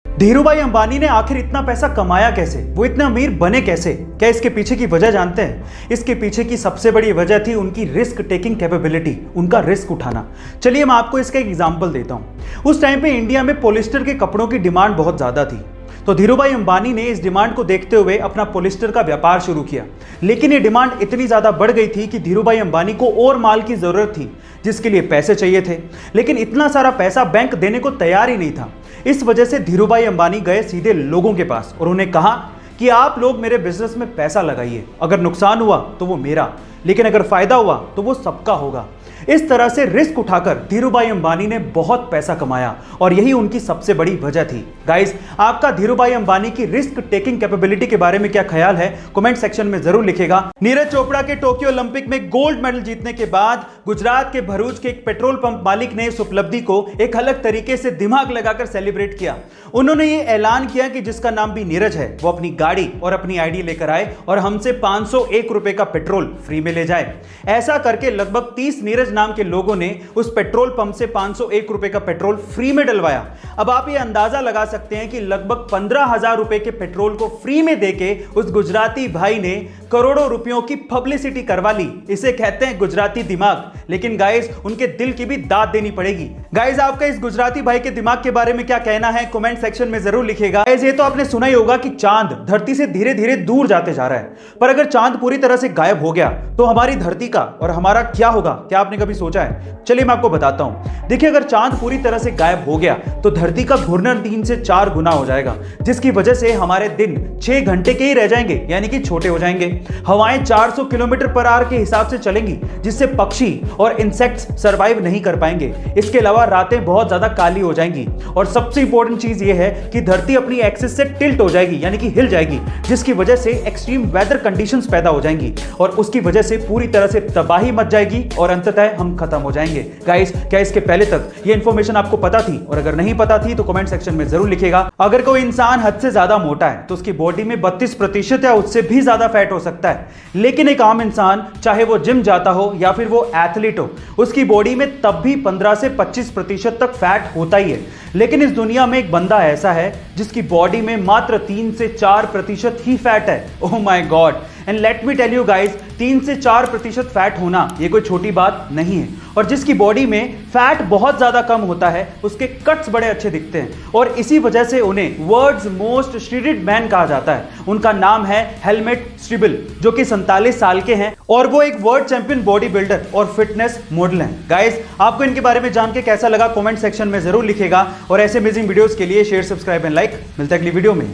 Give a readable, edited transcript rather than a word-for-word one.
धीरूभाई अंबानी ने आखिर इतना पैसा कमाया कैसे, वो इतने अमीर बने कैसे? क्या इसके पीछे की वजह जानते हैं? इसके पीछे की सबसे बड़ी वजह थी उनकी रिस्क टेकिंग कैपेबिलिटी, उनका रिस्क उठाना। चलिए मैं आपको इसका एक एग्जांपल देता हूं। उस टाइम पे इंडिया में पॉलिस्टर के कपड़ों की डिमांड बहुत ज्यादा थी, तो धीरूभाई अंबानी ने इस डिमांड को देखते हुए अपना पॉलिस्टर का व्यापार शुरू किया। लेकिन ये डिमांड इतनी ज्यादा बढ़ गई थी कि धीरूभाई अंबानी को और माल की जरूरत थी, जिसके लिए पैसे चाहिए थे, लेकिन इतना सारा पैसा बैंक देने को तैयार ही नहीं था। इस वजह से धीरूभाई अंबानी गए सीधे लोगों के पास और उन्हें कहा कि आप लोग मेरे बिजनेस में पैसा लगाइए, अगर नुकसान हुआ तो वो मेरा, लेकिन अगर फायदा हुआ तो वो सबका होगा। इस तरह से रिस्क उठाकर धीरूभाई अंबानी ने बहुत पैसा कमाया और यही उनकी सबसे बड़ी वजह थी। गाइस, आपका धीरूभाई अंबानी की रिस्क टेकिंग कैपेबिलिटी के बारे में क्या ख्याल है, कमेंट सेक्शन में जरूर लिखेगा। नीरज चोपड़ा के टोक्यो ओलंपिक में गोल्ड मेडल जीतने के बाद गुजरात के भरूच के एक पेट्रोल पंप मालिक ने इस उपलब्धि को एक अलग तरीके से दिमाग लगाकर सेलिब्रेट किया। उन्होंने ये ऐलान किया कि जिसका नाम भी नीरज है वो अपनी गाड़ी और अपनी आईडी लेकर आए और हमसे 501 रुपए का पेट्रोल फ्री में ले जाए। ऐसा करके लगभग 30 नीरज नाम के लोगों ने उस पेट्रोल पंप से 501 रुपए का पेट्रोल फ्री में डलवाया। अब आप ये अंदाजा लगा सकते हैं कि लगभग 15,000 रुपए के पेट्रोल को फ्री में देके उस गुजराती भाई ने करोड़ों रुपयों की पब्लिसिटी करवा ली। इसे कहते हैं गुजराती दिमाग। लेकिन गाइस, उनके दिल की भी दाद देनी पड़ेगी। गाइस, आपका इस गुजराती भाई के दिमाग के बारे में क्या कहना है, कमेंट सेक्शन में जरूर लिखिएगा। गाइस, ये तो आपने सुना ही होगा कि चांद धरती से धीरे धीरे दूर जाते जा रहा है, पर अगर चांद पूरी तरह से गायब हो गया तो हमारी धरती का और हमारा क्या होगा? क्या आपने कभी सोचा है? चलिए मैं आपको बताता हूं। देखिए, अगर चांद पूरी तरह से गायब हो गया तो धरती का घूर्णन 3 से 4 गुना हो जाएगा, जिसकी वजह से हमारे दिन 6 घंटे के ही रह जाएंगे, यानी कि छोटे हो जाएंगे। हवाएं 400 किलोमीटर पर आवर के हिसाब से चलेंगी, जिससे पक्षी और इंसेक्ट्स सरवाइव नहीं कर पाएंगे। इसके अलावा रातें बहुत ज्यादा काली हो जाएंगी और सबसे इंपॉर्टेंट चीज यह है कि धरती अपनी एक्सिस से टिल्ट हो जाएगी, यानी कि हिल जाएगी, जिसकी वजह से एक्सट्रीम वेदर कंडीशंस पैदा हो जाएंगी और उसकी वजह से पूरी तरह से तबाही मच जाएगी और अंततः हम खत्म हो जाएंगे। गाइस, क्या इसके पहले तक ये इंफॉर्मेशन आपको पता थी? और अगर नहीं पता थी तो कमेंट सेक्शन में जरूर लिखिएगा। अगर कोई इंसान हद से ज्यादा मोटा है तो उसकी बॉडी में 32% या उससे भी ज्यादा फैट हो सकता है, लेकिन एक आम इंसान, चाहे वो जिम जाता हो या फिर वो एथलीट हो, उसकी बॉडी में तब भी 15 से 25% तक फैट होता ही है। लेकिन इस दुनिया में एक बंदा ऐसा है जिसकी बॉडी में मात्र 3 से 4% ही फैट है। Oh my god! And let me tell you guys, 3 से 4% फैट होना ये कोई छोटी बात नहीं है। और जिसकी बॉडी में फैट बहुत ज्यादा कम होता है, उसके कट्स बड़े अच्छे दिखते हैं और इसी वजह से उन्हें वर्ल्ड्स मोस्ट श्रीडेड मैन कहा जाता है। उनका नाम है हेलमेट स्टीबल, जो कि 47 साल के हैं और वो एक वर्ल्ड चैंपियन बॉडी बिल्डर और फिटनेस मॉडल हैं। गाइस, आपको इनके बारे में जान के कैसा लगा, कमेंट सेक्शन में जरूर लिखेगा और ऐसे अमेजिंग वीडियोस के लिए शेयर, सब्सक्राइब एंड लाइक। मिलता है अगली वीडियो में।